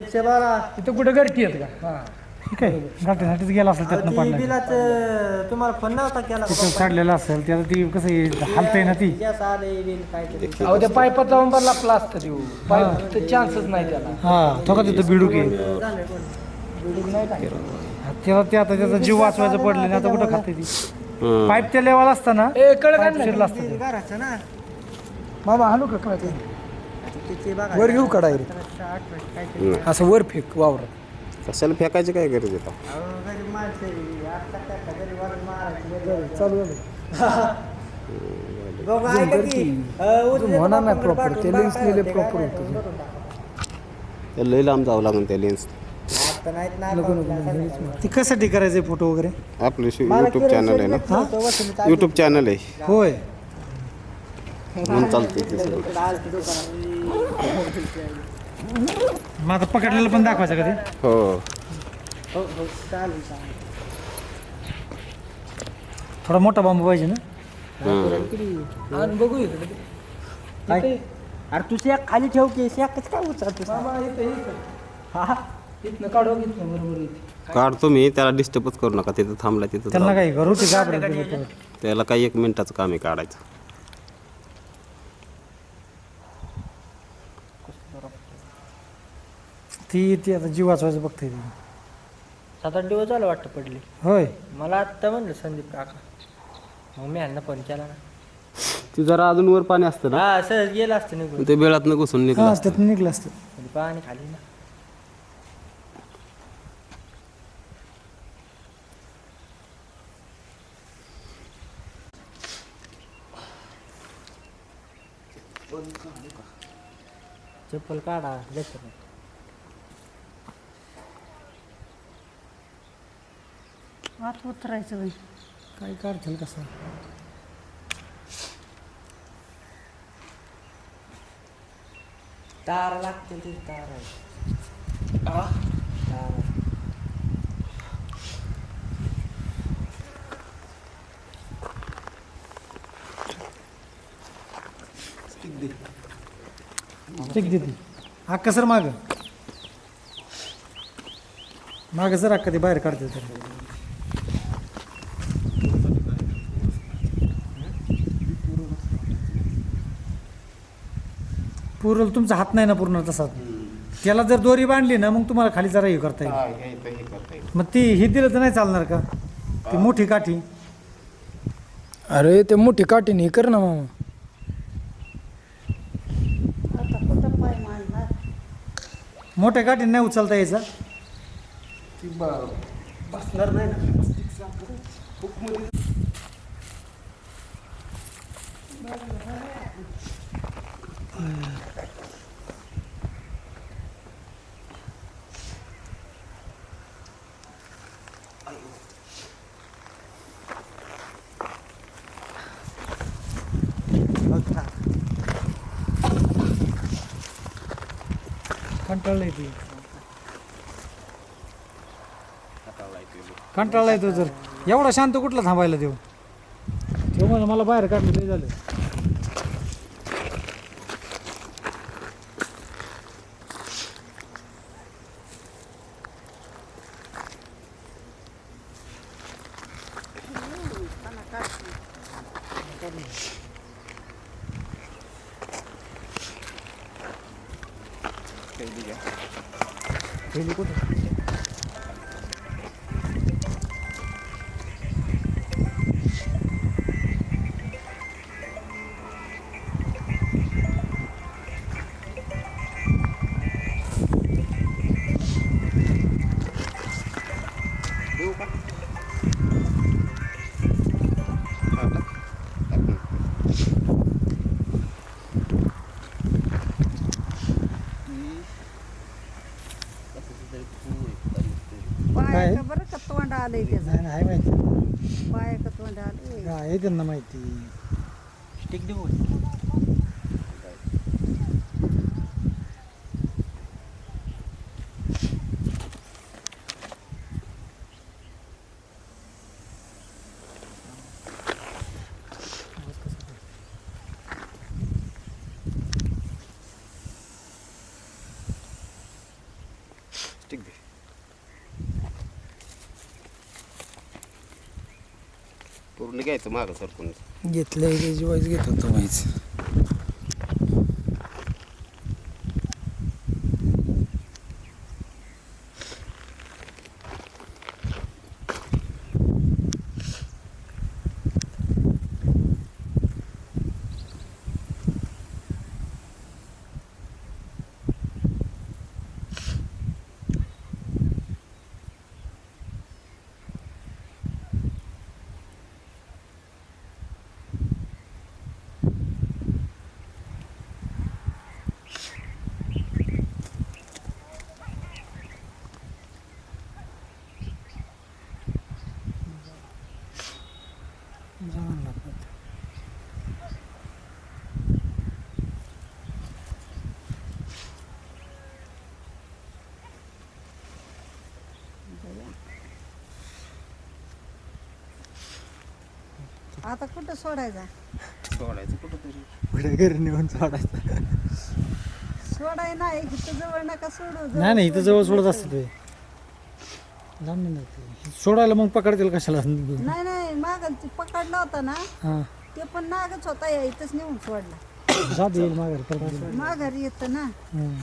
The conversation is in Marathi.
पेप्से बारा तिथं कुठं घरटी आहेत का? हा ठीक आहे गाठीसाठीच गेला असेल त्यातनं पडला बिलाच तुम्हाला फोन नव्हता केला तिथं काढलेलं असेल त्याला ती कसं हलतंय ना ती गॅस आले बिल काहीतरी अहो त्या पाईपात जाऊन भरला प्लास्टर देऊ पाईप तर चान्सच नाही त्याला. हा तो का तिथं बिडूक आहे झाले कोण बिडूक नाही टाकलं. त्याला ते आता त्याचा जीव वाचवायचं पडलं नाही आता कुठं खाते ती पाईप त्या लेवल असताना ए कडक पाईप आणलं शिरला का? असतं ते. घराचं ना मामा हाणू का काय ते? तिथे बघा वर घेऊ का डायरेक्ट? 18 काहीतरी असं वर फेक वावर. कशाला फेकायची काय गरज येतं अहो गरीब माणसं आहे. आता काय घरी वरून मारायची चालू झालं. बघू ऐका की होणार नाही प्रॉपर ते लेन्स लिहिले प्रॉपर होतं. त्या लई लांब जावं लागेल त्या लेन्स आता नाहीत ना ती कशासाठी करायचे फोटो वगैरे आपलं यूट्यूब चॅनल आहे ना यूट्यूब चॅनल आहे होय म्हणून चालते ते सगळं मग आता पकडलेलं पण दाखवायचं का ते हो हो हो चालेल चालेल थोडा मोठा बांबू पाहिजे ना आणि बघू इकडे. काय अरे तू शेक खाली ठेव की शेकच काय उचलतो मामा इथं हा इथनं काढू इथनं बरोबर इथे. काढतो मी त्याला डिस्टर्बच करू नका तिथं थांबला तिथं त्यांना थांब. काही घरोटी घाबरत त्याला काही 1 मिनिटाचं काम आहे काढायचं ती आता जीव वाचवायचं बघते ती 7-8 दिवस झालं वाटतं पडली होय मला आत्ता म्हणलं संदीप काका मग मी ह्यांना फोन केला ना ती जरा अजून वर पाणी असतं ना हा सहज गेलं असतं निघून ते बेळातनं घुसून निघलं हा त्यात निघलं असतं म्हणजे पाणी खाली ना चप्पल काढा जास्त आत उतरायचं बाई काय काढतील कसं तार लागते ते तार आहे तार ठीक देते अक्का सर माग जर अक्का ते बाहेर काढते तर पूर्ण तुमचा हात नाही ना पूर्ण तसा त्याला जर दोरी बांधली ना मग तुम्हाला खाली जरा हे करता येईल मग ती ही दिलं तर नाही चालणार का ती मोठी काठी अरे ते मोठी काठीने हे कर ना मामा. आता कुठं पाय मांडणार मोठ्या काठीने नाही उचलता यायचा बसणार नाही ना. कंटाळला येते कंटाळला येतो जर एवढा शांत कुठला थांबायला देऊ तेव्हा मला बाहेर काढलं लय झालं पायाचं बरं का तोंड आलंय त्याचं नाही आहे माहिती पायाचं तोंड आलंय आहे त्यांना माहिती स्टिक देऊ प्लास्टिक दे. पूर्ण घ्यायचं मागं सरकून. घेतलंय त्याची वाईज घेत होतो वाईज. आता कुठं सोडायचा सोडायचं कुठं तरी. पुढे घरी नेऊन सोडायचं. सोडाय नाही इथं जवळ नका सोडू. नाही इथं जवळ सोडत असतं ते लांब नाही ते. सोडायला मग पकडतील कशाला? नाही नाही मागं ते पकडला होता ना हां ते पण नागच होता या इथंच नेऊन सोडला. जात येईल माघारी परत. माघारी येतं ना. हं.